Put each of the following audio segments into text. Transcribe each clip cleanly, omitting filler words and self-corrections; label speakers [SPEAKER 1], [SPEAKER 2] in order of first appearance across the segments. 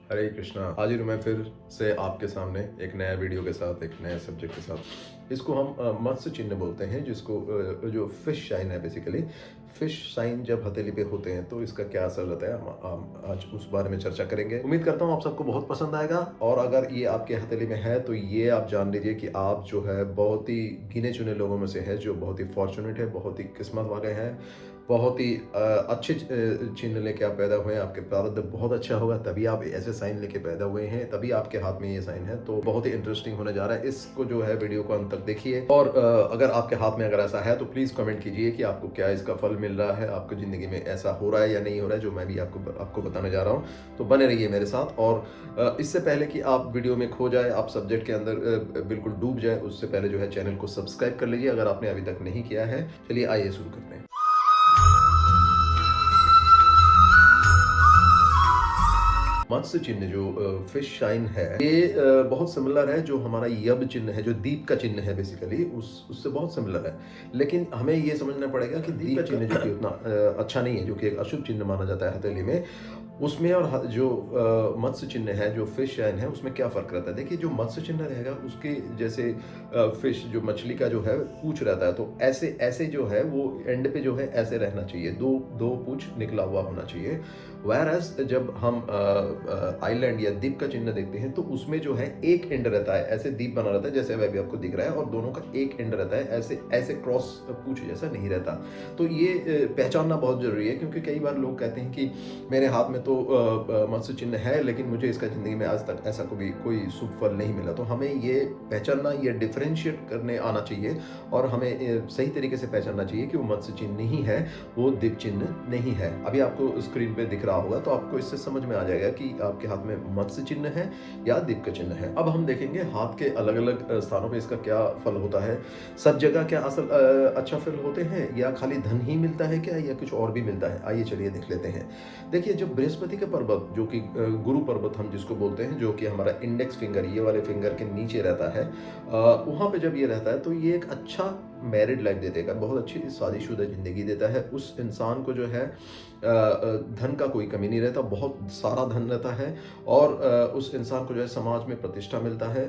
[SPEAKER 1] हरे कृष्णा। हाजिर हूँ मैं फिर से आपके सामने एक नया वीडियो के साथ, एक नए सब्जेक्ट के साथ। इसको हम मत्स्य चिन्ह बोलते हैं, जिसको जो फिश साइन है। बेसिकली फिश साइन जब हथेली पे होते हैं तो इसका क्या असर रहता है, हम आज उस बारे में चर्चा करेंगे। उम्मीद करता हूँ आप सबको बहुत पसंद आएगा। और अगर ये आपके हथेली में है तो ये आप जान लीजिए कि आप जो है बहुत ही गिने चुने लोगों में से है, जो बहुत ही फॉर्चुनेट है, बहुत ही किस्मत वाले हैं, बहुत ही अच्छे चिन्ह लेके आप पैदा हुए हैं। आपके प्रारब्ध बहुत अच्छा होगा, तभी आप ऐसे साइन लेके पैदा हुए हैं, तभी आपके हाथ में ये साइन है। तो बहुत ही इंटरेस्टिंग होने जा रहा है। इसको जो है वीडियो को अंत तक देखिए। और अगर आपके हाथ में अगर ऐसा है तो प्लीज कमेंट कीजिए कि आपको क्या इसका फल मिल रहा है, आपकी जिंदगी में ऐसा हो रहा है या नहीं हो रहा है, जो मैं भी आपको बताने जा रहा हूँ। तो बने रहिए मेरे साथ। और इससे पहले कि आप वीडियो में खो जाए, आप सब्जेक्ट के अंदर बिल्कुल डूब जाए, उससे पहले जो है चैनल को सब्सक्राइब कर लीजिए अगर आपने अभी तक नहीं किया है। चलिए आइए शुरू करते हैं। मत्स्य चिन्ह जो फिश शाइन है, ये बहुत सिमिलर है जो हमारा यब चिन्ह है, जो दीप का चिन्ह है। बेसिकली उससे बहुत सिमिलर है। लेकिन हमें ये समझना पड़ेगा कि दीप का चिन्ह जो कि उतना अच्छा नहीं है, जो कि एक अशुभ चिन्ह माना जाता है हथेली में, उसमें और जो मत्स्य चिन्ह है, जो फिश शाइन है, उसमें क्या फर्क रहता है। देखिए, जो मत्स्य चिन्ह रहेगा उसके जैसे फिश, जो मछली का जो है पूंछ रहता है, तो ऐसे ऐसे जो है वो एंड पे जो है ऐसे रहना चाहिए, दो दो पूंछ निकला हुआ होना चाहिए। वैरएज जब हम आइलैंड या द्वीप का चिन्ह देखते हैं तो उसमें जो है एक एंड रहता है, ऐसे द्वीप बना रहता है जैसे वह भी आपको दिख रहा है, और दोनों का एक एंड रहता है, ऐसे ऐसे क्रॉस पूंछ जैसा नहीं रहता। तो ये पहचानना बहुत जरूरी है, क्योंकि कई बार लोग कहते हैं कि मेरे हाथ में तो मत्स्य चिन्ह है, लेकिन मुझे इसका जिंदगी में आज तक ऐसा कोई शुभ फल नहीं मिला। तो हमें ये पहचानना, ये डिफरेंशिएट करने आना चाहिए, और हमें सही तरीके से पहचानना चाहिए कि वो मत्स्य चिन्ह नहीं है, वो द्वीप चिन्ह नहीं है। अभी आपको स्क्रीन पे दिख रहा होगा, तो आपको इससे समझ में आ जाएगा कि आपके हाथ में मत्स्य चिन्ह है या द्वीप का चिन्ह है। अब हम देखेंगे हाथ के अलग अलग स्थानों पे इसका क्या फल होता है। सब जगह क्या असल अच्छा फल होते हैं, या खाली धन ही मिलता है क्या, या कुछ और भी मिलता है? आइए चलिए देख लेते हैं। देखिए, जब बृहस्पति का पर्वत, जो कि गुरु पर्वत हम जिसको बोलते हैं, जो कि हमारा इंडेक्स फिंगर, ये वाले फिंगर के नीचे रहता है, वहां पे जब ये रहता है तो ये एक अच्छा मैरिड लाइफ देगा, बहुत अच्छी शादीशुदा जिंदगी देता है। उस इंसान को जो है धन का कोई कमी नहीं रहता, बहुत सारा धन रहता है, और उस इंसान को जो है समाज में प्रतिष्ठा मिलता है,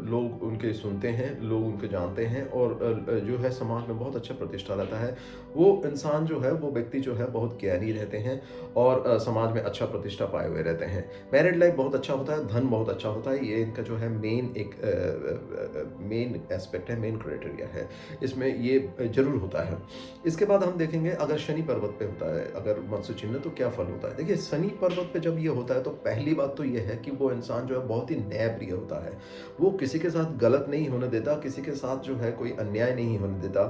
[SPEAKER 1] लोग उनके सुनते हैं, लोग उनके जानते हैं, और जो है समाज में बहुत अच्छा प्रतिष्ठा रहता है। वो इंसान जो है, वो व्यक्ति जो है बहुत ज्ञानी रहते हैं, और समाज में अच्छा प्रतिष्ठा पाए हुए रहते हैं। मैरिड लाइफ बहुत अच्छा होता है, धन बहुत अच्छा होता है। ये इनका जो है मेन मेन एस्पेक्ट है, मेन क्राइटेरिया है, इसमें ये जरूर होता है। इसके बाद हम देखेंगे अगर शनि पर्वत पे होता है अगर मत्स्य चिन्ह, तो क्या फल होता है। देखिए, शनि पर्वत पे जब ये होता है तो पहली बात तो ये है कि वो इंसान जो है बहुत ही न्यायप्रिय होता है। वो किसी के साथ गलत नहीं होने देता, किसी के साथ जो है कोई अन्याय नहीं होने देता।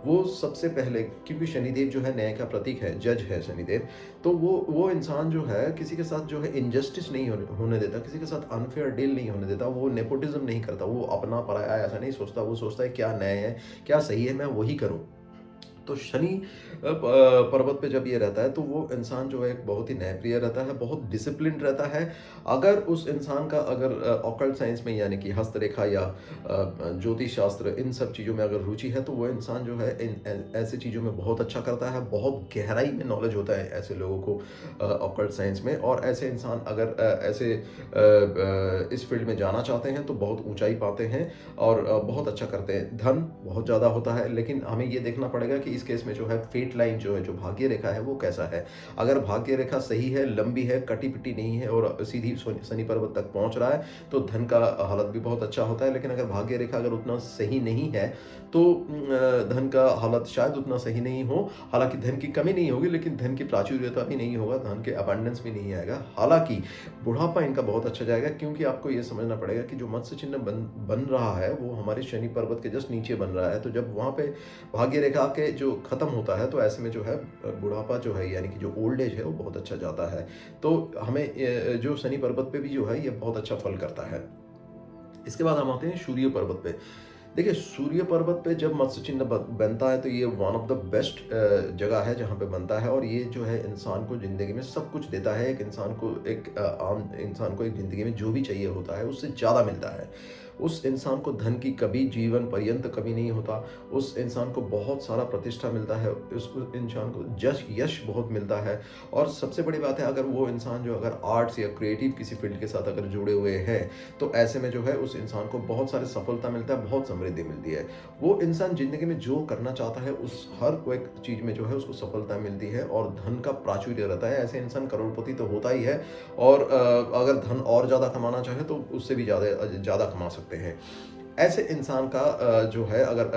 [SPEAKER 1] वो सबसे पहले, क्योंकि शनिदेव जो है न्याय का प्रतीक है, जज है शनिदेव, तो वो इंसान जो है किसी के साथ जो है इनजस्टिस नहीं होने देता, किसी के साथ अनफेयर डील नहीं होने देता, वो नेपोटिज्म नहीं करता, वो अपना पराया ऐसा नहीं सोचता। वो सोचता है क्या न्याय है, क्या सही है, मैं वही करूं। तो शनि पर्वत पे जब ये रहता है तो वो इंसान जो है बहुत ही न्यायप्रिय रहता है, बहुत डिसिप्लिन रहता है। अगर उस इंसान का अगर ऑकल्ट साइंस में, यानी कि हस्तरेखा या ज्योतिष शास्त्र, इन सब चीज़ों में अगर रुचि है, तो वो इंसान जो है इन ऐसी चीज़ों में बहुत अच्छा करता है। बहुत गहराई में नॉलेज होता है ऐसे लोगों को ऑकल्ट साइंस में, और ऐसे इंसान अगर ऐसे इस फील्ड में जाना चाहते हैं तो बहुत ऊंचाई पाते हैं, और बहुत अच्छा करते हैं। धन बहुत ज़्यादा होता है, लेकिन हमें ये देखना पड़ेगा कि इस केस में जो है फेट लाइन जो है, जो भाग्य रेखा है, वो कैसा है। अगर भाग्य रेखा सही है, लंबी है, कटी पिटी नहीं है, और सीधी शनि पर्वत तक पहुंच रहा है, तो धन का हालत भी बहुत अच्छा होता है। लेकिन अगर भाग्य रेखा अगर उतना सही नहीं है तो धन का हालत शायद उतना सही नहीं हो। हालांकि धन की कमी नहीं होगी, लेकिन धन की प्राचुर्यता भी नहीं होगा, धन के अबंडेंस भी नहीं आएगा। हालांकि बुढ़ापा इनका बहुत अच्छा जाएगा, क्योंकि आपको ये समझना पड़ेगा कि जो मत्स्य चिन्ह बन रहा है वो हमारे शनि पर्वत के जस्ट नीचे बन रहा है। तो जब वहां पे भाग्य रेखा के जो खत्म होता है, तो ऐसे में जो है बुढ़ापा जो है, यानी कि जो ओल्ड एज है, वो बहुत अच्छा जाता है। तो हमें जो शनि पर्वत पे भी जो है ये बहुत अच्छा फल करता है। इसके बाद हम आते हैं सूर्य पर्वत पे। देखिए, सूर्य पर्वत पे जब मत्स्य चिन्ह बनता है तो ये वन ऑफ द बेस्ट जगह है जहाँ पे बनता है, और ये जो है इंसान को जिंदगी में सब कुछ देता है। एक इंसान को, एक आम इंसान को एक जिंदगी में जो भी चाहिए होता है उससे ज़्यादा मिलता है। उस इंसान को धन की कभी जीवन पर्यंत कमी नहीं होता। उस इंसान को बहुत सारा प्रतिष्ठा मिलता है, उस इंसान को जश यश बहुत मिलता है। और सबसे बड़ी बात है, अगर वो इंसान जो अगर आर्ट्स या क्रिएटिव किसी फील्ड के साथ अगर जुड़े हुए हैं, तो ऐसे में जो है उस इंसान को बहुत सारी सफलता मिलता है, बहुत समृद्धि मिलती है। वो इंसान ज़िंदगी में जो करना चाहता है उस हर वो एक चीज़ में जो है उसको सफलता मिलती है और धन का प्राचुर्य रहता है। ऐसे इंसान करोड़पति तो होता ही है, और अगर धन और ज़्यादा कमाना चाहे तो उससे भी ज़्यादा ज़्यादा कमा सकते हैं। ऐसे इंसान का जो है अगर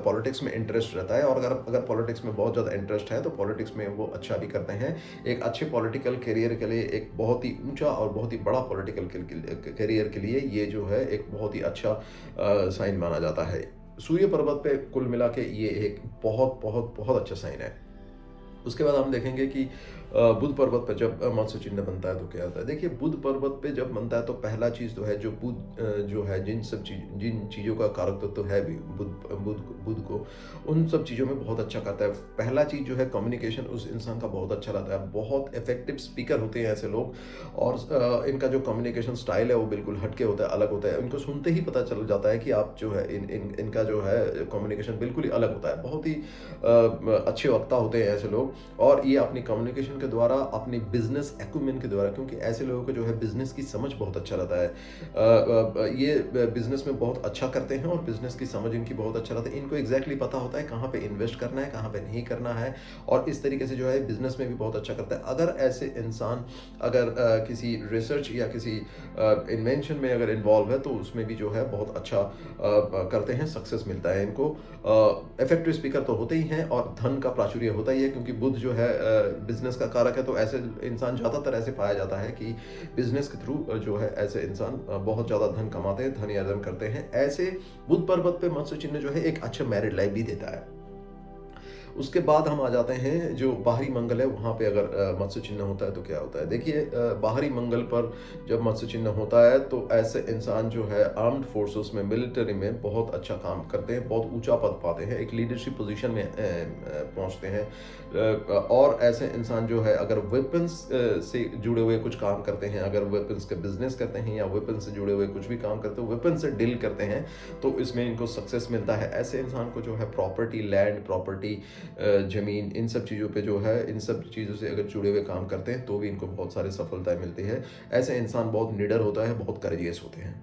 [SPEAKER 1] पॉलिटिक्स में इंटरेस्ट रहता है, और अगर अगर पॉलिटिक्स में बहुत ज़्यादा इंटरेस्ट है तो पॉलिटिक्स में वो अच्छा भी करते हैं। एक अच्छे पॉलिटिकल करियर के लिए, एक बहुत ही ऊंचा और बहुत ही बड़ा पॉलिटिकल करियर के लिए ये जो है एक बहुत ही अच्छा साइन माना जाता है। सूर्य पर्वत पे कुल मिला के ये एक बहुत बहुत बहुत अच्छा साइन है। उसके बाद हम देखेंगे कि बुध पर्वत पे जब मत्स्य चिन्ह बनता है तो क्या होता है। देखिए, बुध पर्वत पे जब बनता है तो पहला चीज़ तो है जो बुध जो है जिन चीज़ों का कारक तत्व तो है भी बुध बुध बुध को, उन सब चीज़ों में बहुत अच्छा करता है। पहला चीज़ जो है कम्युनिकेशन उस इंसान का बहुत अच्छा रहता है। बहुत इफेक्टिव स्पीकर होते हैं ऐसे लोग, और इनका जो कम्युनिकेशन स्टाइल है वो बिल्कुल हटके होता है, अलग होता है। इनको सुनते ही पता चल जाता है कि आप जो है इनका जो है कम्युनिकेशन बिल्कुल ही अलग होता है। बहुत ही अच्छे वक्ता होते हैं ऐसे लोग, और ये अपनी कम्युनिकेशन के द्वारा, अपनी बिजनेस एक्यूमेन के द्वारा, क्योंकि ऐसे लोगों को जो है बिजनेस की समझ बहुत अच्छा रहता है। ये बिजनेस में बहुत अच्छा करते हैं और बिजनेस की समझ इनकी बहुत अच्छा रहता है। इनको एग्जैक्टली पता होता है कहाँ पे इन्वेस्ट करना है, कहाँ पे नहीं करना है, और इस तरीके से जो है बिजनेस में भी बहुत अच्छा करता है। अगर ऐसे इंसान अगर किसी रिसर्च या किसी इन्वेंशन में अगर इन्वॉल्व है तो उसमें भी जो है बहुत अच्छा करते हैं, सक्सेस मिलता है इनको। इफेक्टिव स्पीकर तो होते ही हैं और धन का प्राचुर्य होता ही है, क्योंकि बुध जो है बिजनेस का कारक है। तो ऐसे इंसान ज़्यादातर ऐसे पाया जाता है कि बिजनेस के थ्रू जो है ऐसे इंसान बहुत ज़्यादा धन कमाते हैं, धन अर्जन करते हैं। ऐसे बुध पर्वत पे मत्स्य चिन्ह जो है एक अच्छा मैरिड लाइफ भी देता है। उसके बाद हम आ जाते हैं जो बाहरी मंगल है, वहाँ पे अगर मत्स्य चिन्ह होता है तो क्या होता है। देखिए, बाहरी मंगल पर जब मत्स्य चिन्ह होता है तो ऐसे इंसान जो है आर्म्ड फोर्सेस में, मिलिट्री में बहुत अच्छा काम करते हैं, बहुत ऊंचा पद पाते हैं, एक लीडरशिप पोजीशन में पहुंचते हैं। और ऐसे इंसान जो है अगर वेपन्स से जुड़े हुए कुछ काम करते हैं, अगर वेपन्स के बिजनेस करते हैं या वेपन से जुड़े हुए कुछ भी काम करते हैं, वेपन से डील करते हैं, तो इसमें इनको सक्सेस मिलता है। ऐसे इंसान को जो है प्रॉपर्टी, लैंड प्रॉपर्टी, ज़मीन, इन सब चीज़ों पे जो है, इन सब चीज़ों से अगर जुड़े हुए काम करते हैं तो भी इनको बहुत सारी सफलताएँ मिलती है। ऐसे इंसान बहुत निडर होता है, बहुत करेजियस होते हैं।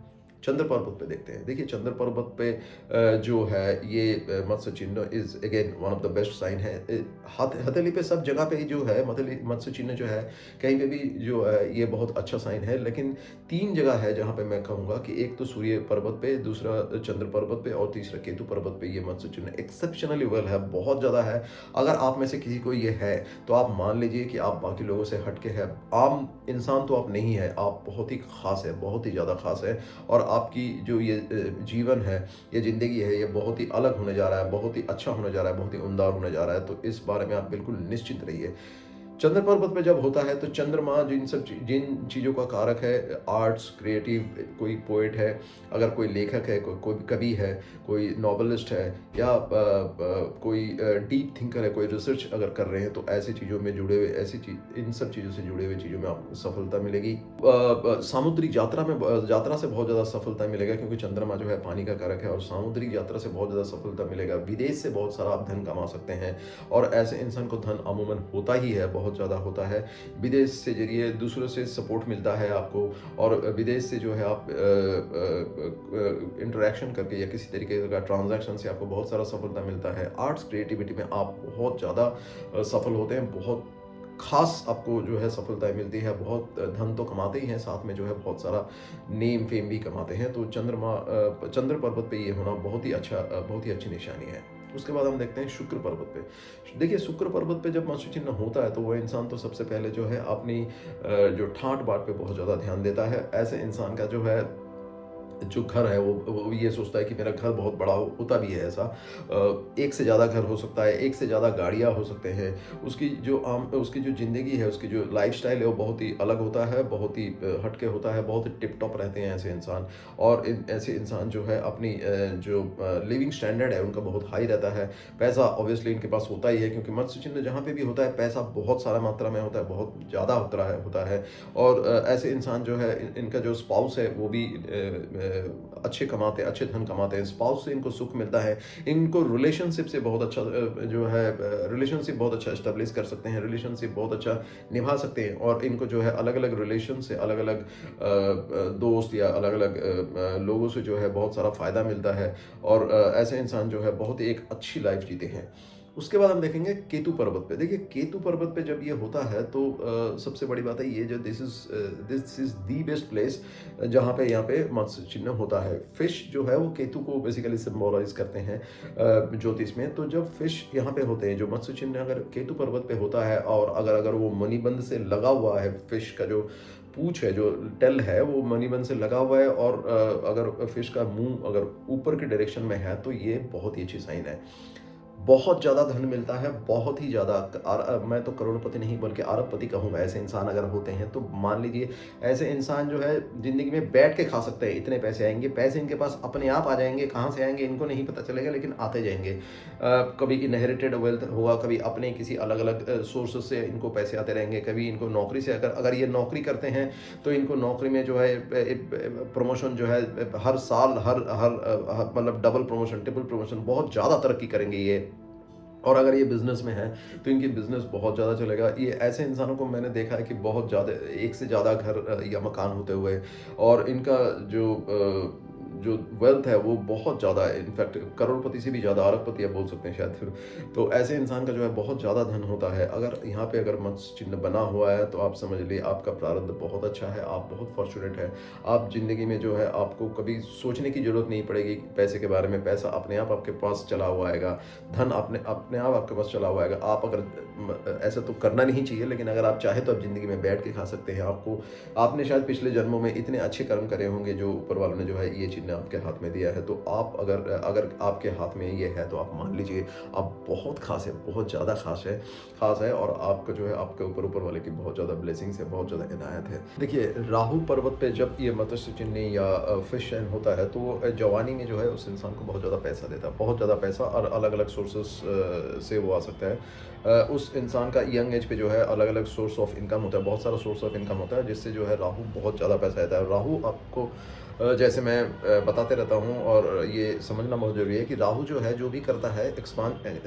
[SPEAKER 1] चंद्र पर्वत पे देखते हैं। देखिए, चंद्र पर्वत पे जो है ये मत्स्य चिन्ह is again one of the best sign है। हथेली पे सब जगह पे ही जो है मत्स्य चिन्ह जो है कहीं पे भी जो है ये बहुत अच्छा साइन है। लेकिन 3 जगह है जहाँ पे मैं कहूँगा कि एक तो सूर्य पर्वत पे, दूसरा चंद्र पर्वत पे, और तीसरा केतु पर्वत पे ये मत्स्य चिन्ह एक्सेप्शनली वेल है, बहुत ज़्यादा है। अगर आप में से किसी को ये है तो आप मान लीजिए कि आप बाकी लोगों से हट के हैं। आम इंसान तो आप नहीं है, आप बहुत ही ख़ास है, बहुत ही ज़्यादा ख़ास है, और आपकी जो ये जीवन है, ये ज़िंदगी है, ये बहुत ही अलग होने जा रहा है, बहुत ही अच्छा होने जा रहा है, बहुत ही उम्दा होने जा रहा है। तो इस बारे में आप बिल्कुल निश्चिंत रहिए। चंद्र पर्वत पे जब होता है तो चंद्रमा जिन चीज़ों का कारक है, आर्ट्स, क्रिएटिव, कोई पोएट है, अगर कोई लेखक है, कोई कवि है, कोई नॉवेलिस्ट है, या कोई डीप थिंकर है, कोई रिसर्च अगर कर रहे हैं, तो ऐसी चीज़ों में जुड़े हुए, इन सब चीज़ों से जुड़े हुए चीज़ों में आपको सफलता मिलेगी। सामुद्रिक यात्रा से बहुत ज़्यादा सफलता मिलेगा, क्योंकि चंद्रमा जो है पानी का कारक है, और सामुद्रिक यात्रा से बहुत ज़्यादा सफलता मिलेगा। विदेश से बहुत सारा आप धन कमा सकते हैं, और ऐसे इंसान को धन अमूमन होता ही है, बहुत ज़्यादा होता है। विदेश से जरिए दूसरों से सपोर्ट मिलता है आपको, और विदेश से जो है आप इंटरेक्शन करके या किसी तरीके का ट्रांजैक्शन से आपको बहुत सारा सफलता मिलता है। आर्ट्स, क्रिएटिविटी में आप बहुत ज़्यादा सफल होते हैं, बहुत खास आपको जो है सफलताएं मिलती है। बहुत धन तो कमाते ही हैं, साथ में जो है बहुत सारा नेम फेम भी कमाते हैं। तो चंद्र पर्वत पे ये होना बहुत ही अच्छी निशानी है। उसके बाद हम देखते हैं शुक्र पर्वत पे। देखिए, शुक्र पर्वत पे जब मत्स्य चिन्ह होता है तो वह इंसान तो सबसे पहले जो है अपनी जो ठाट बाट पे बहुत ज़्यादा ध्यान देता है। ऐसे इंसान का जो है जो घर है वो ये सोचता है कि मेरा घर बहुत बड़ा होता भी है ऐसा। एक से ज़्यादा घर हो सकता है, एक से ज़्यादा गाड़ियाँ हो सकते हैं। उसकी जो ज़िंदगी है, उसकी जो लाइफस्टाइल है वो बहुत ही अलग होता है, बहुत ही हटके होता है, बहुत ही टिप टॉप रहते हैं ऐसे इंसान। और ऐसे इंसान जो है अपनी जो लिविंग स्टैंडर्ड है उनका बहुत हाई रहता है। पैसा ऑब्वियसली इनके पास होता ही है, क्योंकि मत्स्य चिन्ह जहाँ पे भी होता है पैसा बहुत सारा मात्रा में होता है, बहुत ज़्यादा होता है। और ऐसे इंसान जो है इनका जो स्पाउस है वो भी अच्छे कमाते हैं, अच्छे धन कमाते हैं, स्पाउस से इनको सुख मिलता है, इनको रिलेशनशिप से बहुत अच्छा जो है रिलेशनशिप बहुत अच्छा एस्टेब्लिश कर सकते हैं, रिलेशनशिप बहुत अच्छा निभा सकते हैं, और इनको जो है अलग-अलग रिलेशन से अलग-अलग दोस्त या अलग-अलग लोगों से जो है बहुत सारा फ़ायदा मिलता है, और ऐसे इंसान जो है बहुत ही एक अच्छी लाइफ़ जीते हैं। उसके बाद हम देखेंगे केतु पर्वत पे। देखिए केतु पर्वत पे जब ये होता है तो सबसे बड़ी बात है ये जो this is the best place जहाँ पे यहाँ पे मत्स्य चिन्ह होता है। फिश जो है वो केतु को बेसिकली सिम्बोलाइज़ करते हैं ज्योतिष में। तो जब फिश यहाँ पे होते हैं, जो मत्स्य चिन्ह अगर केतु पर्वत पे होता है, और अगर वो मणिबंध से लगा हुआ है, फिश का जो पूँछ है, जो टेल है वो मणिबंध से लगा हुआ है, और अगर फिश का मुँह अगर ऊपर की डायरेक्शन में है तो ये बहुत ही अच्छी साइन है। बहुत ज़्यादा धन मिलता है, बहुत ही ज़्यादा। मैं तो करोड़पति नहीं बल्कि अरबपति कहूँगा ऐसे इंसान अगर होते हैं तो। मान लीजिए ऐसे इंसान जो है ज़िंदगी में बैठ के खा सकते हैं, इतने पैसे आएँगे, पैसे इनके पास अपने आप आ जाएँगे, कहाँ से आएँगे इनको नहीं पता चलेगा लेकिन आते जाएँगे। कभी इनहेरिटेड वेल्थ होगा, कभी अपने किसी अलग-अलग सोर्सेज़ से इनको पैसे आते रहेंगे, कभी इनको नौकरी से अगर ये नौकरी करते हैं तो इनको नौकरी में जो है प्रमोशन जो है हर साल मतलब डबल प्रमोशन, ट्रिपल प्रमोशन, बहुत ज़्यादा तरक्की करेंगे ये। और अगर ये बिज़नेस में है तो इनकी बिज़नेस बहुत ज़्यादा चलेगा। ये ऐसे इंसानों को मैंने देखा है कि बहुत ज़्यादा, एक से ज़्यादा घर या मकान होते हुए, और इनका जो वेल्थ है वो बहुत ज़्यादा है, इनफैक्ट करोड़पति से भी ज़्यादा, अरबपति आप बोल सकते हैं शायद फिर। तो ऐसे इंसान का जो है बहुत ज़्यादा धन होता है। अगर यहाँ पे अगर मत्स्य चिन्ह बना हुआ है तो आप समझ लिए आपका प्रारब्ध बहुत अच्छा है, आप बहुत फॉर्चुनेट है। आप ज़िंदगी में जो है आपको कभी सोचने की ज़रूरत नहीं पड़ेगी पैसे के बारे में, पैसा अपने आप आपके पास चला हुआ आएगा, धन अपने आप आपके पास चला हुआ आएगा। आप अगर ऐसा तो करना नहीं चाहिए, लेकिन अगर आप चाहें तो आप ज़िंदगी में बैठ के खा सकते हैं। आपने शायद पिछले जन्मों में इतने अच्छे कर्म करे होंगे जो ऊपर वालों ने जो है ये चिन्ह आपके हाथ में दिया है, तो आप अगर आपके हाथ में ये है तो आप मान लीजिए आप बहुत खास है, बहुत ज़्यादा खास है, और आपका जो है आपके ऊपर वाले की बहुत ज़्यादा ब्लेसिंग्स है, बहुत ज़्यादा इनायत है। देखिए राहु पर्वत पे जब ये मत्स्य चिन्ह या फिश शाइन होता है तो जवानी में जो है उस इंसान को बहुत ज़्यादा पैसा देता है, बहुत ज़्यादा पैसा, और अलग-अलग सोर्सेस से वो आ सकता है। उस इंसान का यंग एज पे जो है अलग-अलग सोर्स ऑफ इनकम होता है, बहुत सारा सोर्स ऑफ इनकम होता है, जिससे जो है राहु बहुत ज़्यादा पैसा देता है। राहु आपको जैसे मैं बताते रहता हूँ, और ये समझना बहुत ज़रूरी है कि राहु जो है जो भी करता है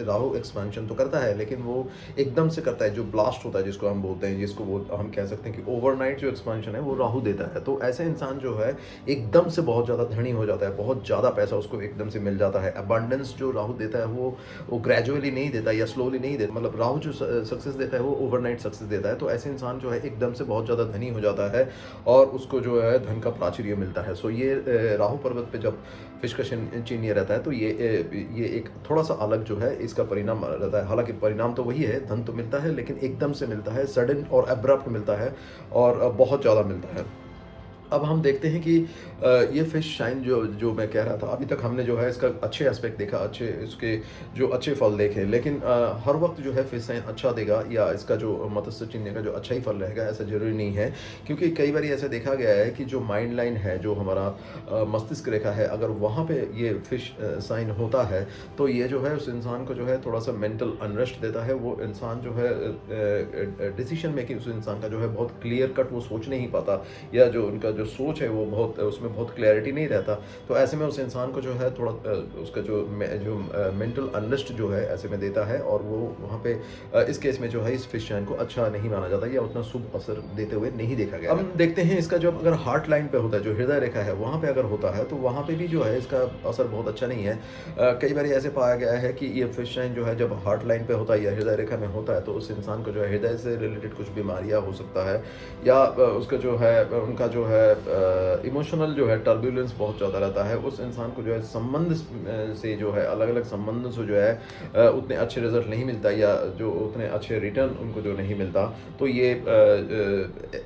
[SPEAKER 1] राहु एक्सपेंशन तो करता है, लेकिन वो एकदम से करता है, जो ब्लास्ट होता है जिसको हम बोलते हैं, हम कह सकते हैं कि ओवरनाइट जो एक्सपेंशन है वो राहु देता है। तो ऐसे इंसान जो है एकदम से बहुत ज़्यादा धनी हो जाता है, बहुत ज़्यादा पैसा उसको एकदम से मिल जाता है। अबंडेंस जो राहु देता है वो ग्रेजुअली नहीं देता या स्लोली नहीं देता, मतलब राहु जो सक्सेस देता है वो ओवरनाइट सक्सेस देता है। तो ऐसे इंसान जो है एकदम से बहुत ज़्यादा धनी हो जाता है, और उसको जो है धन का प्राचुर्य मिलता है। सो ये राहु पर्वत पे जब फिश का चिन्ह रहता है तो ये एक थोड़ा सा अलग जो है इसका परिणाम रहता है। हालांकि परिणाम तो वही है, धन तो मिलता है, लेकिन एकदम से मिलता है, सडन और एब्रप्ट मिलता है, और बहुत ज़्यादा मिलता है। अब हम देखते हैं कि ये फिश शाइन जो मैं कह रहा था, अभी तक हमने जो है इसका अच्छे एस्पेक्ट देखा, इसके जो अच्छे फल देखे, लेकिन हर वक्त जो है फिश शाइन अच्छा देगा या इसका जो मत्स्य चिन्ह का जो अच्छा ही फल रहेगा ऐसा ज़रूरी नहीं है। क्योंकि कई बार ऐसा देखा गया है कि जो माइंड लाइन है, जो हमारा मस्तिष्क रेखा है, अगर वहाँ पे ये फिश साइन होता है तो ये जो है उस इंसान को जो है थोड़ा सा मेंटल अनरेस्ट देता है। वो इंसान जो है डिसीजन मेकिंग उस इंसान का जो है बहुत क्लियर कट वो सोच नहीं पाता, या जो उनका जो सोच है वो उसमें बहुत क्लैरिटी नहीं रहता। तो ऐसे में उस इंसान को जो है थोड़ा उसका जो मेंटल अनरेस्ट जो है ऐसे में देता है, और वो वहाँ पे इस केस में जो है इस फिश शाइन को अच्छा नहीं माना जाता या उतना शुभ असर देते हुए नहीं देखा गया। हम देखते हैं इसका जब अगर हार्ट लाइन पे होता है, जो हृदय रेखा है वहाँ पे अगर होता है तो वहाँ पे भी जो है इसका असर बहुत अच्छा नहीं है। कई बार ऐसे पाया गया है कि ये फिश शाइन जो है जब हार्ट लाइन पे होता है या हृदय रेखा में होता है तो उस इंसान को जो है हृदय से रिलेटेड कुछ बीमारियाँ हो सकता है, या उसका जो है उनका जो है इमोशनल जो है टर्बुलेंस बहुत ज़्यादा रहता है। उस इंसान को जो है संबंध से जो है अलग-अलग संबंधों से जो है उतने अच्छे रिजल्ट नहीं मिलता, या जो उतने अच्छे रिटर्न उनको जो नहीं मिलता। तो ये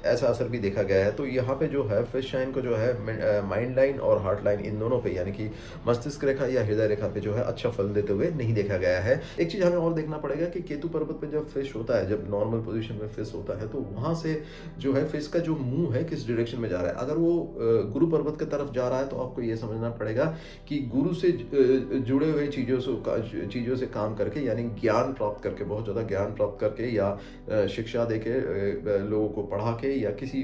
[SPEAKER 1] ऐसा असर भी देखा गया है। तो यहाँ पे जो है फिश शाइन को जो है माइंड लाइन और हार्ट लाइन इन दोनों पे, यानी कि मस्तिष्क रेखा या हृदय रेखा पे जो है अच्छा फल देते हुए नहीं देखा गया है। एक चीज़ हमें और देखना पड़ेगा कि केतु पर्वत पे जब फिश होता है, जब नॉर्मल पोजीशन में फिश होता है, तो वहाँ से जो है फिश का जो मुंह है किस डायरेक्शन में जा रहा है। अगर वो गुरु पर्वत की तरफ जा रहा है तो आपको ये समझना पड़ेगा कि गुरु से जुड़े हुए चीज़ों से काम करके, यानी ज्ञान प्राप्त करके, बहुत ज़्यादा ज्ञान प्राप्त करके, या शिक्षा दे के, लोगों को पढ़ा के, या किसी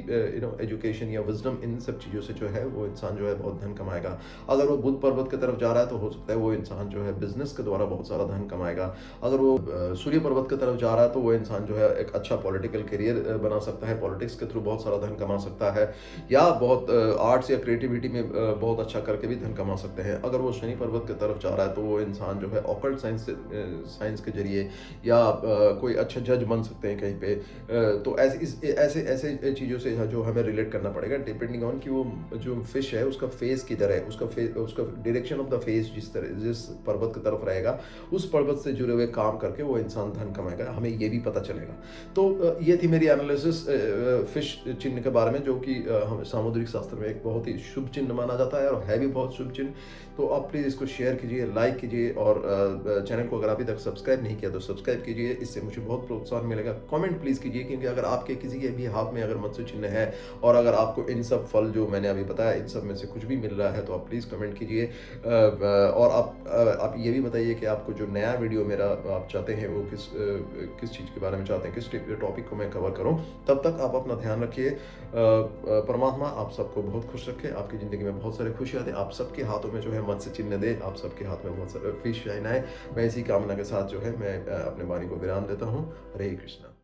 [SPEAKER 1] एजुकेशन या विज़डम, इन सब चीज़ों से जो है वो इंसान जो है बहुत धन कमाएगा। अगर वो बुध पर्वत की तरफ जा रहा है तो हो सकता है वो इंसान जो है बिज़नेस के द्वारा बहुत सारा धन कमाएगा। अगर वो सूर्य पर्वत की तरफ जा रहा है तो वो इंसान जो है एक अच्छा पॉलिटिकल करियर बना सकता है, पॉलिटिक्स के थ्रू बहुत सारा धन कमा सकता है, या बहुत आर्ट्स या क्रिएटिविटी में बहुत अच्छा करके भी धन कमा सकते हैं। अगर वो शनि पर्वत की तरफ जा रहा है तो वो इंसान जो है ऑकल्ट साइंस के जरिए, या कोई अच्छा जज बन सकते हैं कहीं पे। तो ऐसे ऐसे चीज़ों से जो हमें रिलेट करना पड़ेगा, डिपेंडिंग ऑन कि वो जो फिश है उसका फेस किधर है, उसका डायरेक्शन ऑफ द फेस जिस पर्वत की तरफ रहेगा, उस पर्वत से जुड़े हुए काम करके वो इंसान धन कमाएगा, हमें ये भी पता चलेगा। तो ये थी मेरी एनालिसिस फिश चिन्ह के बारे में, जो कि हम सामुद्रिक शास्त्र में एक बहुत ही शुभ चिन्ह माना जाता है और है भी बहुत शुभ चिन्ह। तो आप प्लीज़ इसको शेयर कीजिए, लाइक कीजिए, और चैनल को अगर अभी तक सब्सक्राइब नहीं किया तो सब्सक्राइब कीजिए, इससे मुझे बहुत प्रोत्साहन मिलेगा। कमेंट प्लीज़ कीजिए, क्योंकि अगर आपके किसी के भी हाथ में अगर मत्स्य चिन्ह है और अगर आपको इन सब फल जो मैंने अभी बताया इन सब में से कुछ भी मिल रहा है तो आप प्लीज़ कमेंट कीजिए। और आप ये भी बताइए कि आपको जो नया वीडियो मेरा आप चाहते हैं वो किस चीज़ के बारे में चाहते हैं, किस टॉपिक को मैं कवर करूं। तब तक आप अपना ध्यान रखिए। परमात्मा आप सबको बहुत खुश रखे, आपकी ज़िंदगी में बहुत सारी खुशियाँ दे, आप सबके हाथों में जो है मत्स्य चिन्ह दे, आप सबके हाथ में बहुत सारे फिश शाइन आए। मैं इसी कामना के साथ जो है मैं अपने वाणी को विराम देता हूँ। हरे कृष्णा।